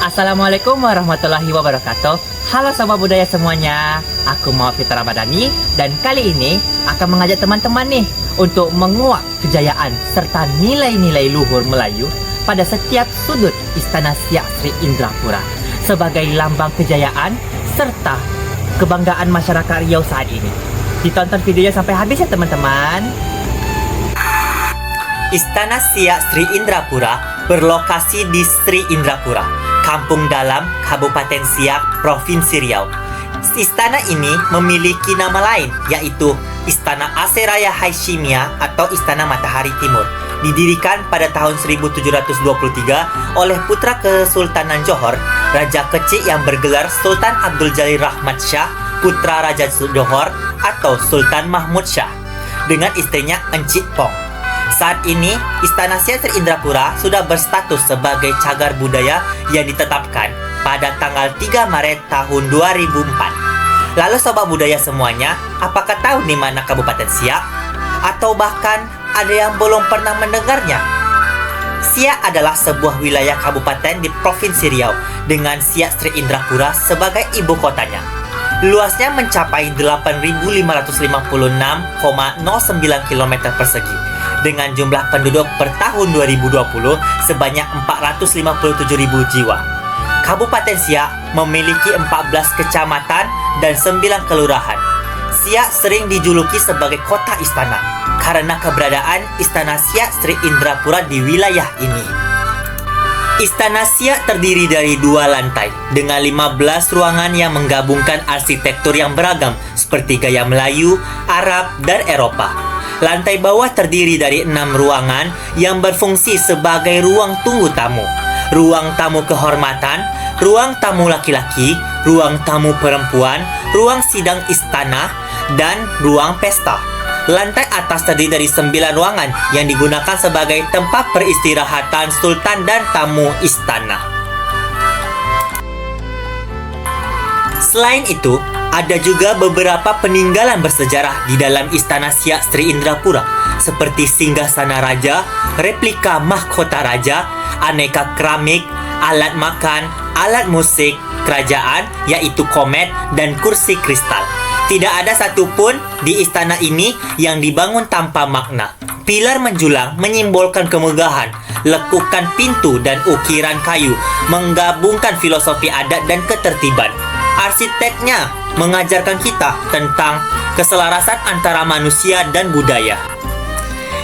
Assalamualaikum warahmatullahi wabarakatuh. Halo Sobat Budaya semuanya, aku Muhammad Fitra Ramadhani dan kali ini akan mengajak teman-teman nih untuk menguak kejayaan serta nilai-nilai luhur Melayu pada setiap sudut Istana Siak Sri Indrapura sebagai lambang kejayaan serta kebanggaan masyarakat Riau saat ini. Ditonton videonya sampai habis ya teman-teman. Istana Siak Sri Indrapura berlokasi di Sri Indrapura, Kampung Dalam, Kabupaten Siak, Provinsi Riau. Istana ini memiliki nama lain, yaitu Istana Aseraya Haishimia atau Istana Matahari Timur. Didirikan pada tahun 1723 oleh putra Kesultanan Johor, Raja Kecik yang bergelar Sultan Abdul Jalil Rahmat Shah, putra Raja Johor atau Sultan Mahmud Shah, dengan istrinya Encik Pong. Saat ini, Istana Siak Sri Indrapura sudah berstatus sebagai cagar budaya yang ditetapkan pada tanggal 3 Maret tahun 2004. Lalu Sobat Budaya semuanya, apakah tahu di mana Kabupaten Siak? Atau bahkan ada yang belum pernah mendengarnya? Siak adalah sebuah wilayah kabupaten di Provinsi Riau dengan Siak Sri Indrapura sebagai ibu kotanya. Luasnya mencapai 8.556,09 km persegi dengan jumlah penduduk per tahun 2020 sebanyak 457.000 jiwa. Kabupaten Siak memiliki 14 kecamatan dan 9 kelurahan. Siak sering dijuluki sebagai kota istana karena keberadaan Istana Siak Sri Indrapura di wilayah ini. Istana Siak terdiri dari 2 lantai dengan 15 ruangan yang menggabungkan arsitektur yang beragam seperti gaya Melayu, Arab, dan Eropa. Lantai bawah terdiri dari 6 ruangan yang berfungsi sebagai ruang tunggu tamu, ruang tamu kehormatan, ruang tamu laki-laki, ruang tamu perempuan, ruang sidang istana, dan ruang pesta. Lantai atas terdiri dari 9 ruangan yang digunakan sebagai tempat peristirahatan sultan dan tamu istana. Selain itu, ada juga beberapa peninggalan bersejarah di dalam Istana Siak Sri Indrapura, seperti singgasana raja, replika mahkota raja, aneka keramik, alat makan, alat musik kerajaan yaitu komet dan kursi kristal. Tidak ada satupun di istana ini yang dibangun tanpa makna. Pilar menjulang menyimbolkan kemegahan, lekukan pintu dan ukiran kayu menggabungkan filosofi adat dan ketertiban. Arsiteknya mengajarkan kita tentang keselarasan antara manusia dan budaya.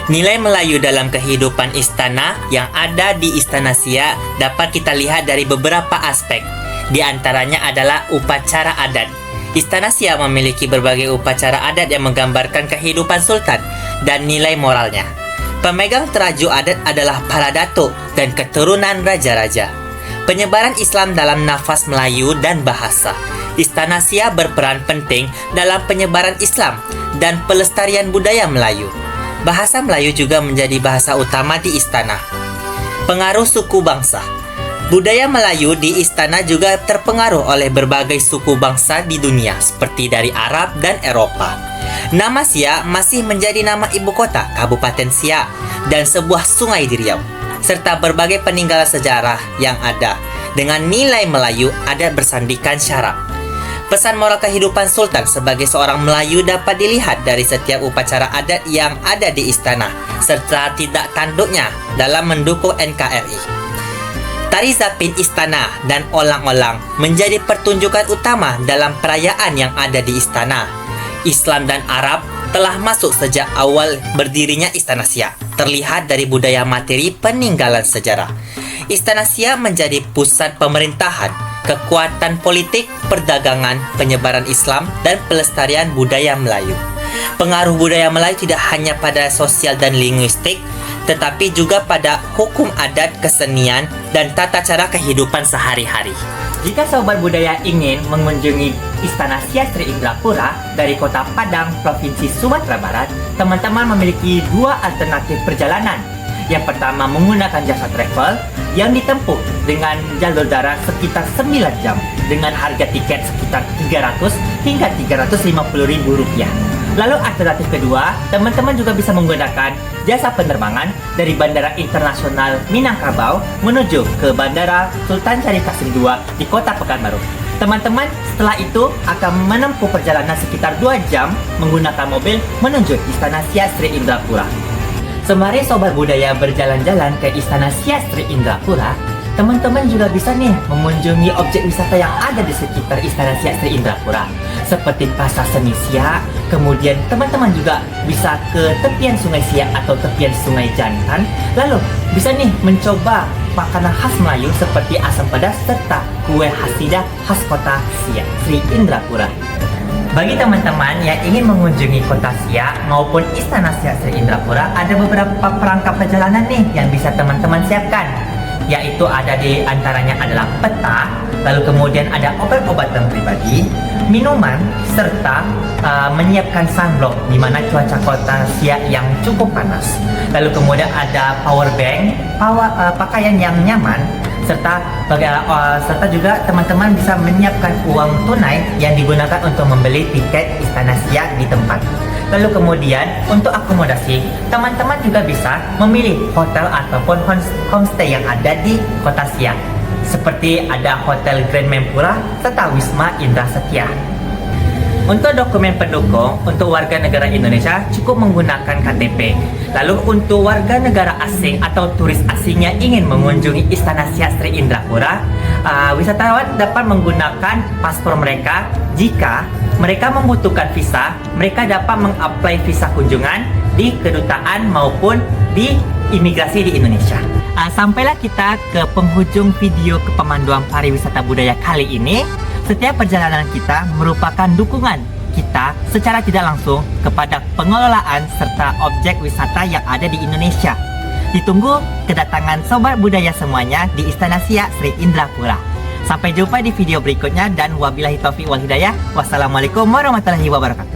Nilai Melayu dalam kehidupan istana yang ada di Istana Siak dapat kita lihat dari beberapa aspek. Di antaranya adalah upacara adat. Istana Siak memiliki berbagai upacara adat yang menggambarkan kehidupan sultan dan nilai moralnya. Pemegang teraju adat adalah para datuk dan keturunan raja-raja. Penyebaran Islam dalam nafas Melayu dan bahasa. Istana Siak berperan penting dalam penyebaran Islam dan pelestarian budaya Melayu. Bahasa Melayu juga menjadi bahasa utama di istana. Pengaruh suku bangsa. Budaya Melayu di istana juga terpengaruh oleh berbagai suku bangsa di dunia seperti dari Arab dan Eropa. Nama Siak masih menjadi nama ibu kota Kabupaten Siak dan sebuah sungai di Riau, serta berbagai peninggalan sejarah yang ada dengan nilai Melayu adat bersandikan syaraf. Pesan moral kehidupan sultan sebagai seorang Melayu dapat dilihat dari setiap upacara adat yang ada di istana serta tidak tanduknya dalam mendukung NKRI. Tari Zapin istana dan olang-olang menjadi pertunjukan utama dalam perayaan yang ada di istana. Islam dan Arab telah masuk sejak awal berdirinya Istana Siak, terlihat dari budaya materi peninggalan sejarah. Istana Siak menjadi pusat pemerintahan, kekuatan politik, perdagangan, penyebaran Islam, dan pelestarian budaya Melayu. Pengaruh budaya Melayu tidak hanya pada sosial dan linguistik, tetapi juga pada hukum adat, kesenian, dan tata cara kehidupan sehari-hari. Jika Sobat Budaya ingin mengunjungi Istana Siak Sri Indrapura dari Kota Padang, Provinsi Sumatera Barat, teman-teman memiliki 2 alternatif perjalanan. Yang pertama menggunakan jasa travel yang ditempuh dengan jalur darat sekitar 9 jam dengan harga tiket sekitar 300 hingga 350 ribu rupiah. Lalu alternatif kedua, teman-teman juga bisa menggunakan jasa penerbangan dari Bandara Internasional Minangkabau menuju ke Bandara Sultan Syarif Kasim II di Kota Pekanbaru. Teman-teman setelah itu akan menempuh perjalanan sekitar 2 jam menggunakan mobil menuju Istana Siak Sri Indrapura. Sembari Sobat Budaya berjalan-jalan ke Istana Siak Sri Indrapura, teman-teman juga bisa nih mengunjungi objek wisata yang ada di sekitar Istana Siak Sri Indrapura, seperti Pasar Seni Siak. Kemudian teman-teman juga bisa ke tepian Sungai Siak atau tepian Sungai Jantan. Lalu bisa nih mencoba makanan khas Melayu seperti asam pedas serta kue khas lidah khas kota Siak Sri Indrapura. Bagi teman-teman yang ingin mengunjungi kota Siak maupun Istana Siak Sri Indrapura, ada beberapa perangkap perjalanan nih yang bisa teman-teman siapkan, yaitu ada di antaranya adalah peta, lalu kemudian ada obat-obatan pribadi, minuman, serta menyiapkan sunblock di mana cuaca kota Siak yang cukup panas. Lalu kemudian ada power bank, pakaian yang nyaman, serta juga teman-teman bisa menyiapkan uang tunai yang digunakan untuk membeli tiket Istana Siak di tempat. Lalu kemudian untuk akomodasi, teman-teman juga bisa memilih hotel ataupun homestay yang ada di kota Siak, seperti ada Hotel Grand Mempura serta Wisma Indra Setia. Untuk dokumen pendukung untuk warga negara Indonesia cukup menggunakan KTP. Lalu untuk warga negara asing atau turis asing yang ingin mengunjungi Istana Siak Sri Indrapura, wisatawan dapat menggunakan paspor mereka. Jika mereka membutuhkan visa, mereka dapat mengapply visa kunjungan di kedutaan maupun di imigrasi di Indonesia. Sampailah kita ke penghujung video kepemanduan pariwisata budaya kali ini. Setiap perjalanan kita merupakan dukungan kita secara tidak langsung kepada pengelolaan serta objek wisata yang ada di Indonesia. Ditunggu kedatangan Sobat Budaya semuanya di Istana Siak Sri Indrapura. Sampai jumpa di video berikutnya dan wabillahi taufiq wal hidayah. Wassalamualaikum warahmatullahi wabarakatuh.